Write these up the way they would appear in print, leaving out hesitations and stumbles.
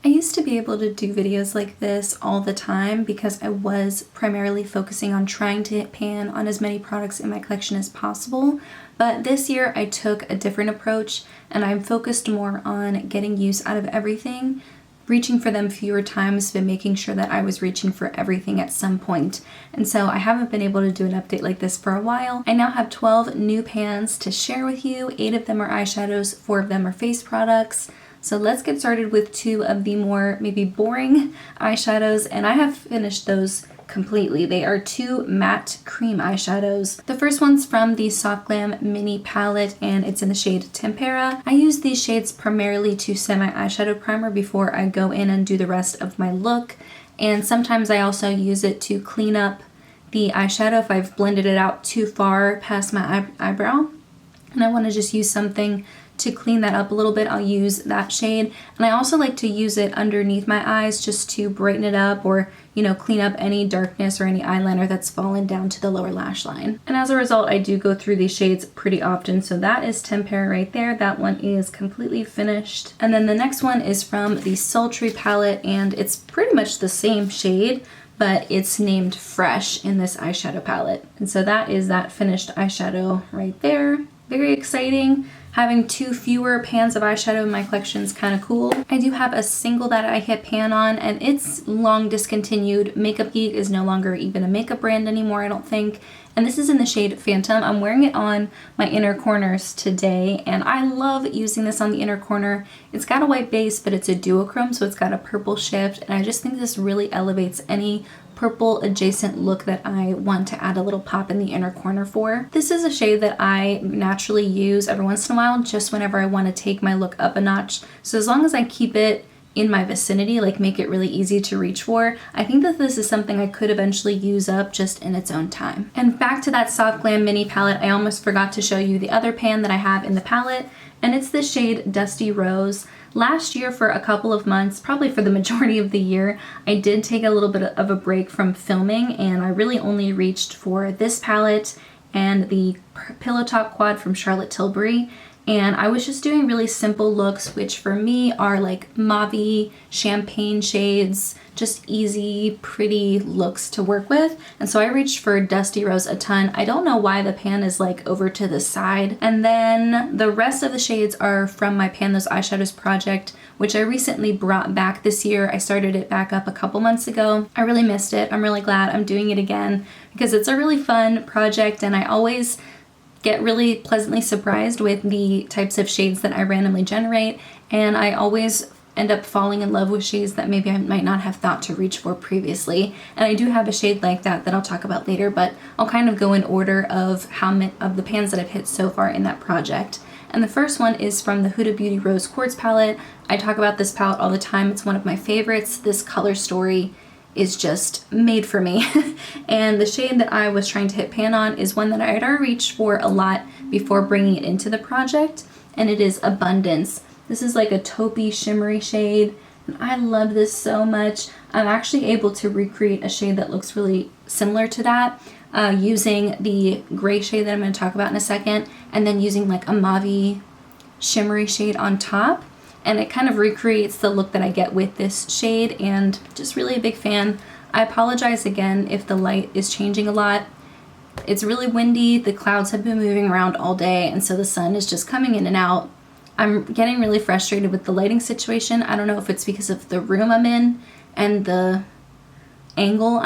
I used to be able to do videos like this all the time because I was primarily focusing on trying to hit pan on as many products in my collection as possible, but this year I took a different approach and I'm focused more on getting use out of everything, reaching for them fewer times, but making sure that I was reaching for everything at some point. And so I haven't been able to do an update like this for a while. I now have 12 new pans to share with you. 8 of them are eyeshadows, 4 of them are face products. So let's get started with 2 of the more maybe boring eyeshadows, and I have finished those completely. They are 2 matte cream eyeshadows. The first one's from the Soft Glam mini palette and it's in the shade Tempera. I use these shades primarily to set my eyeshadow primer before I go in and do the rest of my look, and sometimes I also use it to clean up the eyeshadow if I've blended it out too far past my eyebrow and I want to just use something to clean that up a little bit. I'll use that shade, and I also like to use it underneath my eyes just to brighten it up or, you know, clean up any darkness or any eyeliner that's fallen down to the lower lash line. And as a result, I do go through these shades pretty often. So that is Tempera right there. That one is completely finished. And then the next one is from the Sultry Palette, and it's pretty much the same shade, but it's named Fresh in this eyeshadow palette. And so that is that finished eyeshadow right there. Very exciting. Having 2 fewer pans of eyeshadow in my collection is kind of cool. I do have a single that I hit pan on, and it's long discontinued. Makeup Geek is no longer even a makeup brand anymore, I don't think. And this is in the shade Phantom. I'm wearing it on my inner corners today, and I love using this on the inner corner. It's got a white base, but it's a duochrome, so it's got a purple shift, and I just think this really elevates any purple adjacent look that I want to add a little pop in the inner corner for. This is a shade that I naturally use every once in a while just whenever I want to take my look up a notch. So as long as I keep it in my vicinity, like make it really easy to reach for, I think that this is something I could eventually use up just in its own time. And back to that Soft Glam mini palette, I almost forgot to show you the other pan that I have in the palette, and it's the shade Dusty Rose. Last year for a couple of months, probably for the majority of the year, I did take a little bit of a break from filming, and I really only reached for this palette and the Pillow Talk Quad from Charlotte Tilbury. And I was just doing really simple looks, which for me are like mauve-y champagne shades, just easy, pretty looks to work with. And so I reached for Dusty Rose a ton. I don't know why the pan is like over to the side. And then the rest of the shades are from my Pan Those Eyeshadows project, which I recently brought back this year. I started it back up a couple months ago. I really missed it. I'm really glad I'm doing it again because it's a really fun project, and I always get really pleasantly surprised with the types of shades that I randomly generate, and I always end up falling in love with shades that maybe I might not have thought to reach for previously. And I do have a shade like that I'll talk about later, but I'll kind of go in order of how many of the pans that I've hit so far in that project. And the first one is from the Huda Beauty Rose Quartz palette. I talk about this palette all the time. It's one of my favorites. This color story is just made for me. And the shade that I was trying to hit pan on is one that I had already reached for a lot before bringing it into the project, and it is Abundance. This is like a taupey shimmery shade, and I love this so much. I'm actually able to recreate a shade that looks really similar to that using the gray shade that I'm going to talk about in a second, and then using like a mauve shimmery shade on top. And it kind of recreates the look that I get with this shade, and just really a big fan. I apologize again if the light is changing a lot. It's really windy, the clouds have been moving around all day, and so the sun is just coming in and out. I'm getting really frustrated with the lighting situation. I don't know if it's because of the room I'm in and the angle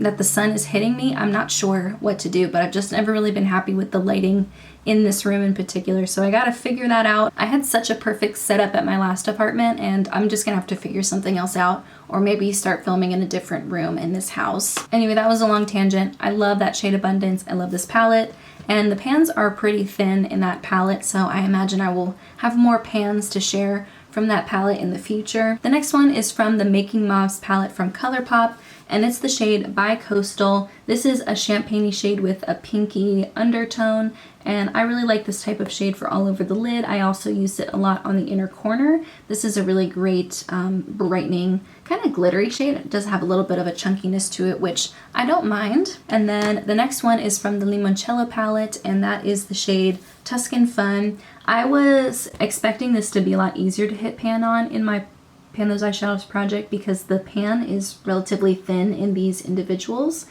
that the sun is hitting me. I'm not sure what to do, but I've just never really been happy with the lighting in this room in particular, so I gotta figure that out. I had such a perfect setup at my last apartment, and I'm just gonna have to figure something else out, or maybe start filming in a different room in this house. Anyway, that was a long tangent. I love that shade Abundance. I love this palette, and the pans are pretty thin in that palette, so I imagine I will have more pans to share from that palette in the future. The next one is from the Making Mauves palette from Colourpop, and it's the shade Bicoastal. This is a champagne-y shade with a pinky undertone, and I really like this type of shade for all over the lid. I also use it a lot on the inner corner. This is a really great brightening, kind of glittery shade. It does have a little bit of a chunkiness to it, which I don't mind. And then the next one is from the Limoncello palette, and that is the shade Tuscan Fun. I was expecting this to be a lot easier to hit pan on, in my pan those eyeshadows project because the pan is relatively thin in these individuals,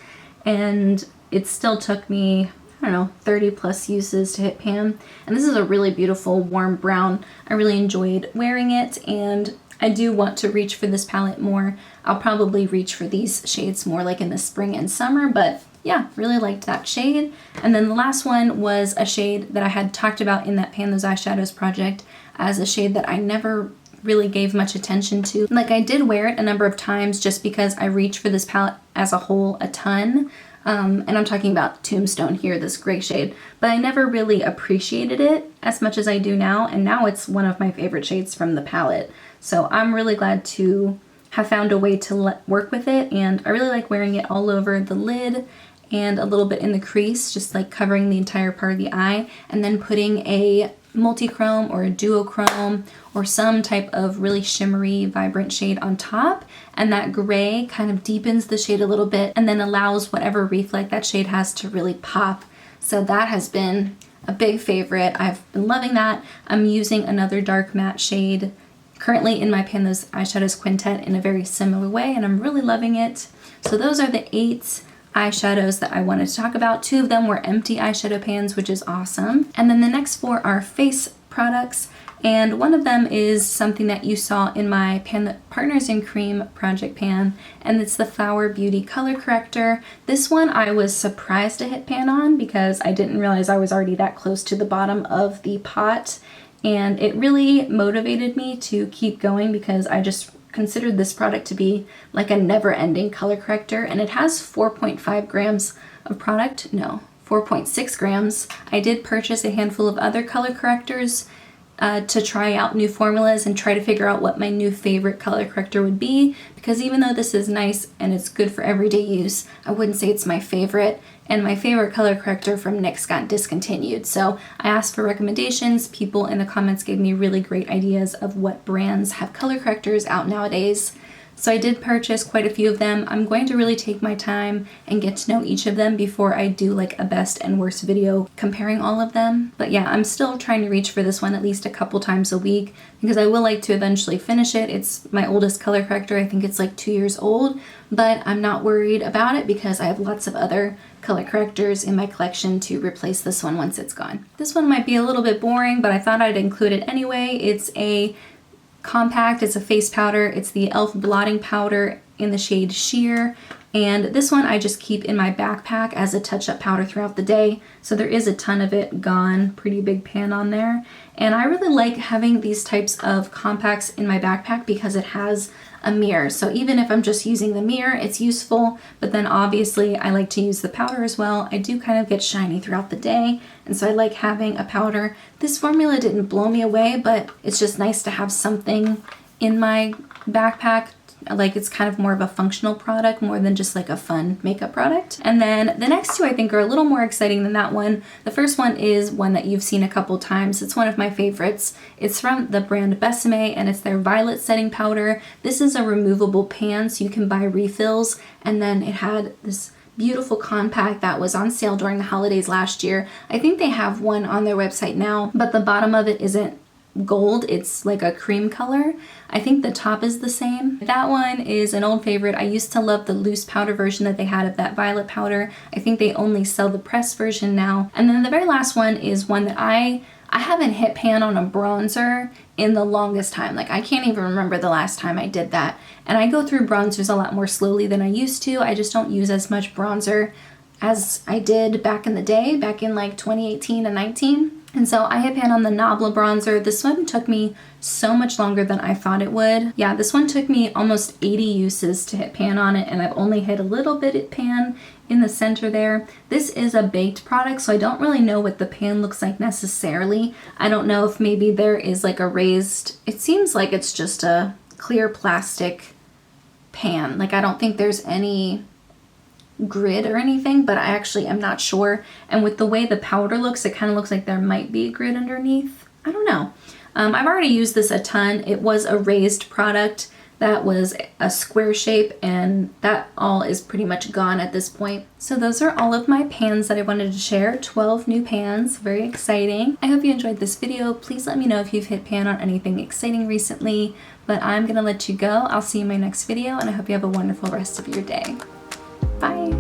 and it still took me, I don't know, 30 plus uses to hit pan. And this is a really beautiful warm brown. I really enjoyed wearing it, and I do want to reach for this palette more. I'll probably reach for these shades more like in the spring and summer, but yeah, really liked that shade. And then the last one was a shade that I had talked about in that Pan Those Eyeshadows project as a shade that I never really gave much attention to. Like, I did wear it a number of times just because I reach for this palette as a whole a ton. And I'm talking about Tombstone here, this gray shade, but I never really appreciated it as much as I do now, and now it's one of my favorite shades from the palette. So I'm really glad to have found a way to work with it, and I really like wearing it all over the lid and a little bit in the crease, just like covering the entire part of the eye, and then putting a multi-chrome or a duochrome or some type of really shimmery, vibrant shade on top, and that gray kind of deepens the shade a little bit and then allows whatever reflect that shade has to really pop. So that has been a big favorite. I've been loving that. I'm using another dark matte shade currently in my Pan Those Eyeshadows quintet in a very similar way, and I'm really loving it. So those are the 8 eyeshadows that I wanted to talk about. 2 of them were empty eyeshadow pans, which is awesome. And then the next 4 are face products, and one of them is something that you saw in my Partners in Cream project pan, and it's the Flower Beauty Color Corrector. This one I was surprised to hit pan on because I didn't realize I was already that close to the bottom of the pot, and it really motivated me to keep going because I just considered this product to be like a never-ending color corrector, and it has 4.5 grams of product. No, 4.6 grams. I did purchase a handful of other color correctors to try out new formulas and try to figure out what my new favorite color corrector would be, because even though this is nice and it's good for everyday use, I wouldn't say it's my favorite, and my favorite color corrector from NYX got discontinued. So I asked for recommendations. People in the comments gave me really great ideas of what brands have color correctors out nowadays. So I did purchase quite a few of them. I'm going to really take my time and get to know each of them before I do like a best and worst video comparing all of them. But yeah, I'm still trying to reach for this one at least a couple times a week because I will like to eventually finish it. It's my oldest color corrector. I think it's like 2 years old, but I'm not worried about it because I have lots of other color correctors in my collection to replace this one once it's gone. This one might be a little bit boring, but I thought I'd include it anyway. It's a compact, it's a face powder. It's the e.l.f. Blotting Powder in the shade Sheer, and this one I just keep in my backpack as a touch-up powder throughout the day. So there is a ton of it gone, pretty big pan on there. And I really like having these types of compacts in my backpack because it has a mirror. So even if I'm just using the mirror, it's useful, but then obviously I like to use the powder as well. I do kind of get shiny throughout the day, and so I like having a powder. This formula didn't blow me away, but it's just nice to have something in my backpack. Like, it's kind of more of a functional product more than just like a fun makeup product. And then the next 2 I think are a little more exciting than that one. The first one is one that you've seen a couple times. It's one of my favorites. It's from the brand Besame, and it's their Violet Setting Powder. This is a removable pan, so you can buy refills, and then it had this beautiful compact that was on sale during the holidays last year. I think they have one on their website now, but the bottom of it isn't gold, it's like a cream color. I think the top is the same. That one is an old favorite. I used to love the loose powder version that they had of that violet powder. I think they only sell the pressed version now. And then the very last one is one that I haven't hit pan on a bronzer in the longest time. Like, I can't even remember the last time I did that. And I go through bronzers a lot more slowly than I used to. I just don't use as much bronzer as I did back in the day, back in like 2018 and 19. And so I hit pan on the Nabla bronzer. This one took me so much longer than I thought it would. Yeah, this one took me almost 80 uses to hit pan on it, and I've only hit a little bit at pan in the center there. This is a baked product, so I don't really know what the pan looks like necessarily. I don't know if maybe there is like a raised, it seems like it's just a clear plastic pan. Like, I don't think there's any grid or anything, but I actually am not sure. And with the way the powder looks, it kind of looks like there might be a grid underneath. I don't know. I've already used this a ton. It was a raised product that was a square shape, and that all is pretty much gone at this point. So those are all of my pans that I wanted to share. 12 new pans, very exciting. I hope you enjoyed this video. Please let me know if you've hit pan on anything exciting recently. But I'm gonna let you go. I'll see you in my next video, and I hope you have a wonderful rest of your day. Bye.